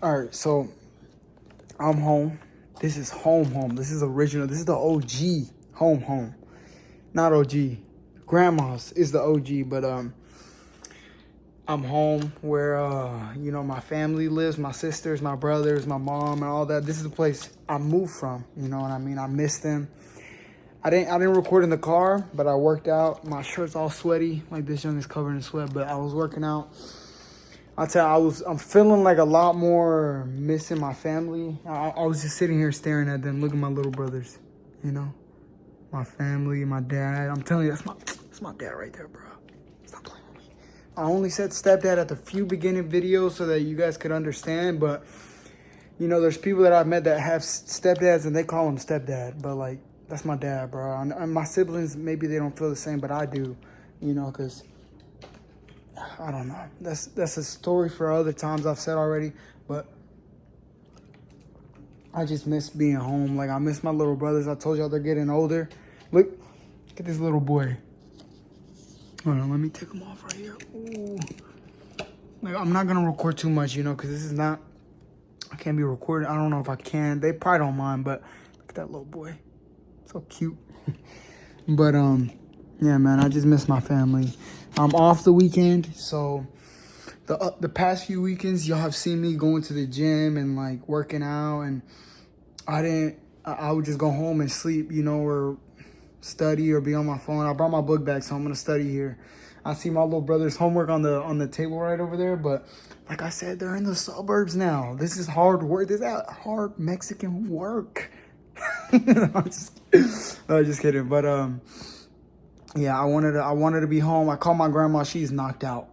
All right, so I'm home. This is home. This is original. This is the OG home. Not OG. Grandma's is the OG, but I'm home where my family lives, my sisters, my brothers, my mom, and all that. This is the place I moved from. You know what I mean? I miss them. I didn't record in the car, but I worked out. My shirt's all sweaty, like this young is covered in sweat. But I was working out. I'll tell you, I'm feeling like a lot more missing my family. I was just sitting here staring at them. Look at my little brothers, my family, my dad. I'm telling you, that's my dad right there, bro. Stop playing with me. I only said stepdad at the few beginning videos so that you guys could understand. But there's people that I've met that have stepdads and they call him stepdad. But like, that's my dad, bro. And my siblings, maybe they don't feel the same, but I do, because I don't know. That's a story for other times I've said already, but I just miss being home. Like, I miss my little brothers. I told y'all they're getting older. Look at this little boy. Hold on, let me take him off right here. Ooh. Like, I'm not gonna record too much, because this is not, I can't be recorded. I don't know if I can. They probably don't mind, but look at that little boy. So cute. But yeah, man, I just miss my family. I'm off the weekend, so the past few weekends, y'all have seen me going to the gym and like working out, and I would just go home and sleep, or study or be on my phone. I brought my book back, so I'm gonna study here. I see my little brother's homework on the table right over there, but like I said, they're in the suburbs now. This is hard work. This is hard Mexican work. I'm just kidding, but yeah, I wanted to be home. I called my grandma. She's knocked out.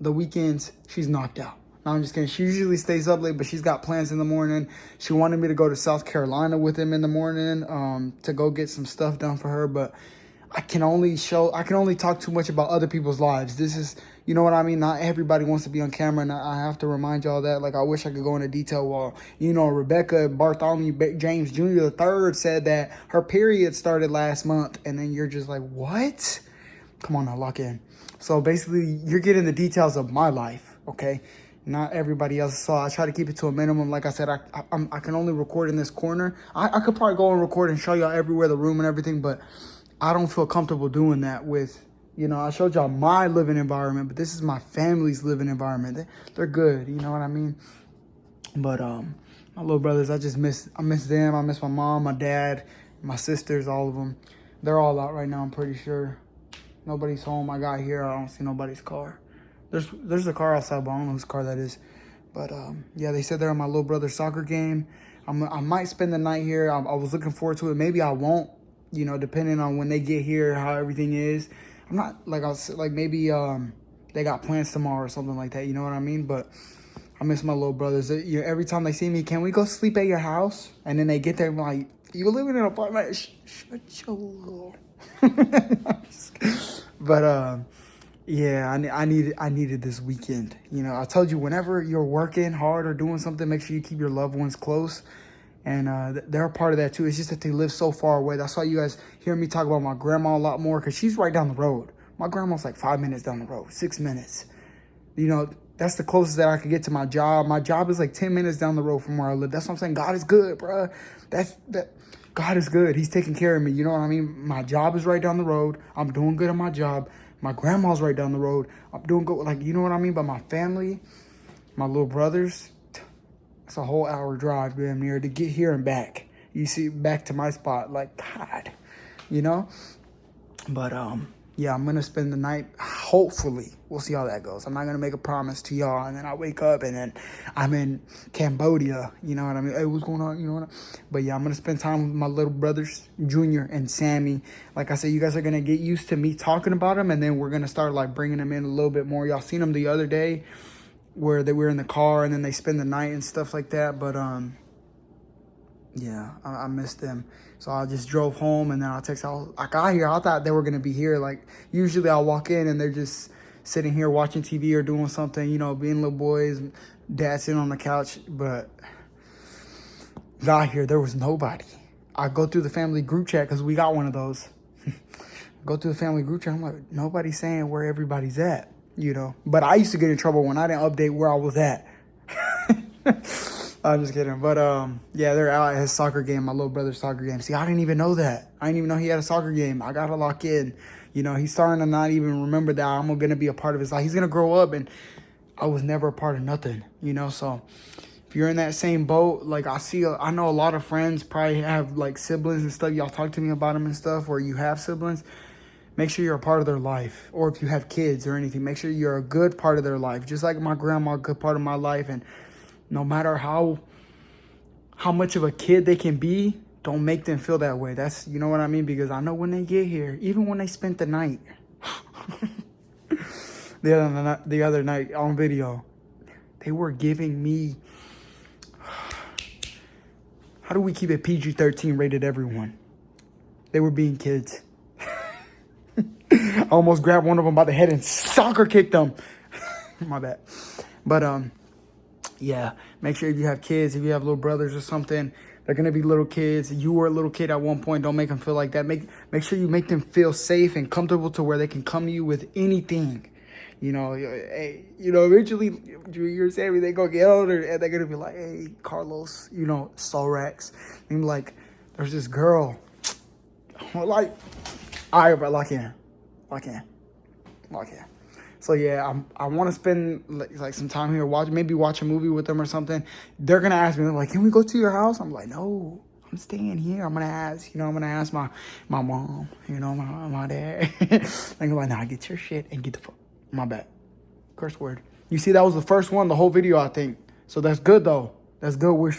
The weekends, she's knocked out. No, I'm just kidding. She usually stays up late, but she's got plans in the morning. She wanted me to go to South Carolina with him in the morning to go get some stuff done for her. But I can only talk too much about other people's lives. This is, you know what I mean? Not everybody wants to be on camera, and I have to remind y'all that. Like, I wish I could go into detail. Well, Rebecca Bartholomew James Jr. III said that her period started last month, and then you're just like, what? Come on now, lock in. So basically, you're getting the details of my life, okay? Not everybody else. So I try to keep it to a minimum. Like I said, I can only record in this corner. I could probably go and record and show y'all everywhere, the room and everything, but I don't feel comfortable doing that with, I showed y'all my living environment, but this is my family's living environment. They're good, you know what I mean? But my little brothers, I miss them. I miss my mom, my dad, my sisters, all of them. They're all out right now, I'm pretty sure. Nobody's home. I got here. I don't see nobody's car. There's a car outside, but I don't know whose car that is. But yeah, they said they're at my little brother's soccer game. I might spend the night here. I was looking forward to it. Maybe I won't, depending on when they get here, how everything is. I'm not, maybe they got plans tomorrow or something like that. You know what I mean? But I miss my little brothers. Every time they see me, can we go sleep at your house? And then they get there and like, you live in an apartment? Shut your little... But yeah, I needed this weekend. I told you, whenever you're working hard or doing something, make sure you keep your loved ones close. And they're a part of that too. It's just that they live so far away. That's why you guys hear me talk about my grandma a lot more, because she's right down the road. My grandma's like 5 minutes down the road, 6 minutes. That's the closest that I could get to my job. My job is like 10 minutes down the road from where I live. That's what I'm saying. God is good, bro. God is good. He's taking care of me. You know what I mean? My job is right down the road. I'm doing good at my job. My grandma's right down the road. I'm doing good. Like, you know what I mean? But my family, my little brothers, it's a whole hour drive damn near to get here and back. You see, back to my spot. Like, God, But, yeah, I'm going to spend the night, hopefully. We'll see how that goes. I'm not going to make a promise to y'all, and then I wake up, and then I'm in Cambodia. You know what I mean? Hey, what's going on? You know what I mean? But, yeah, I'm going to spend time with my little brothers, Junior and Sammy. Like I said, you guys are going to get used to me talking about them, and then we're going to start, bringing them in a little bit more. Y'all seen them the other day where they were in the car, and then they spend the night and stuff like that. But, yeah, I missed them. So I just drove home, and then I got here. I thought they were going to be here. Like, usually I'll walk in, and they're just sitting here watching TV or doing something, being little boys, dad sitting on the couch. But got here, there was nobody. I go through the family group chat, because we got one of those. Go through the family group chat. I'm like, nobody's saying where everybody's at, But I used to get in trouble when I didn't update where I was at. I'm just kidding. But yeah, they're out at his soccer game, my little brother's soccer game. See, I didn't even know that. I didn't even know he had a soccer game. I gotta lock in. You know, he's starting to not even remember that I'm gonna be a part of his life. He's gonna grow up, and I was never a part of nothing. You know, so if you're in that same boat, like I know a lot of friends probably have like siblings and stuff. Y'all talk to me about them and stuff, or you have siblings. Make sure you're a part of their life. Or if you have kids or anything, make sure you're a good part of their life. Just like my grandma, a good part of my life. And no matter how much of a kid they can be, don't make them feel that way. That's, you know what I mean? Because I know when they get here, even when they spent the night, the other night on video, they were giving me, how do we keep it PG-13 rated everyone? They were being kids. I almost grabbed one of them by the head and soccer kicked them. My bad. But yeah, make sure if you have kids, if you have little brothers or something, they're gonna be little kids. You were a little kid at one point. Don't make them feel like that. Make sure you make them feel safe and comfortable to where they can come to you with anything. You know, hey, you know, eventually you're saying they gonna get older and they're gonna be like, hey, Carlos, you know, Sollracz. And like, there's this girl. Like, all right, bro, lock in. So yeah, I want to spend like some time here, maybe watch a movie with them or something. They're gonna ask me, they're like, can we go to your house? I'm like, no, I'm staying here. I'm gonna ask my mom, you know, my dad. I'm like, nah, get your shit and get the fuck. My bad, curse word. You see, that was the first one, the whole video, I think. So that's good though. That's good. We're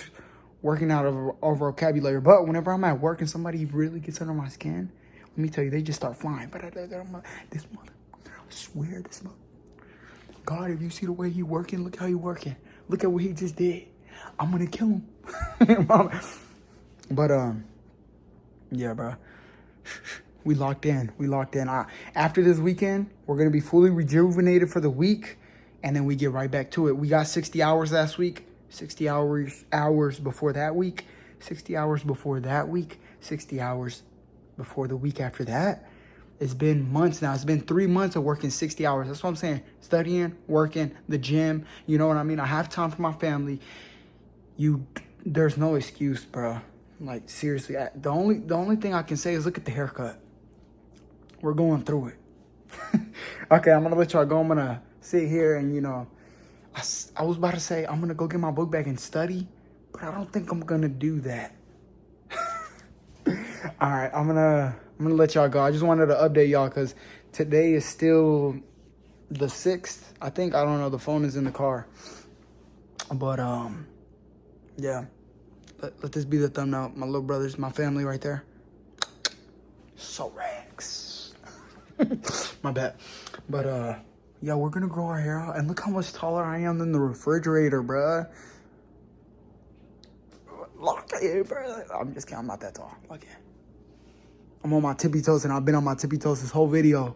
working out our vocabulary. But whenever I'm at work and somebody really gets under my skin, let me tell you, they just start flying. But this mother, I swear, this mother. God, if you see the way he working, look how he working. Look at what he just did. I'm gonna kill him. But yeah, bro. We locked in. After this weekend, we're gonna be fully rejuvenated for the week, and then we get right back to it. We got 60 hours last week. 60 hours before that week. 60 hours before that week. 60 hours before the week after that. It's been months now. It's been 3 months of working 60 hours. That's what I'm saying. Studying, working, the gym. You know what I mean? I have time for my family. There's no excuse, bro. Like, seriously. The only thing I can say is look at the haircut. We're going through it. Okay, I'm going to let y'all go. I'm going to sit here and, you know, I was about to say I'm going to go get my book bag and study, but I don't think I'm going to do that. All right, I'm gonna let y'all go. I just wanted to update y'all because today is still the 6th. I think, I don't know, the phone is in the car. But yeah. Let this be the thumbnail. My little brothers, my family right there. Sollracz. My bad. But yeah, we're gonna grow our hair out, and look how much taller I am than the refrigerator, bruh. Lock it, bro. I'm just kidding. I'm not that tall. Okay. I'm on my tippy toes, and I've been on my tippy toes this whole video.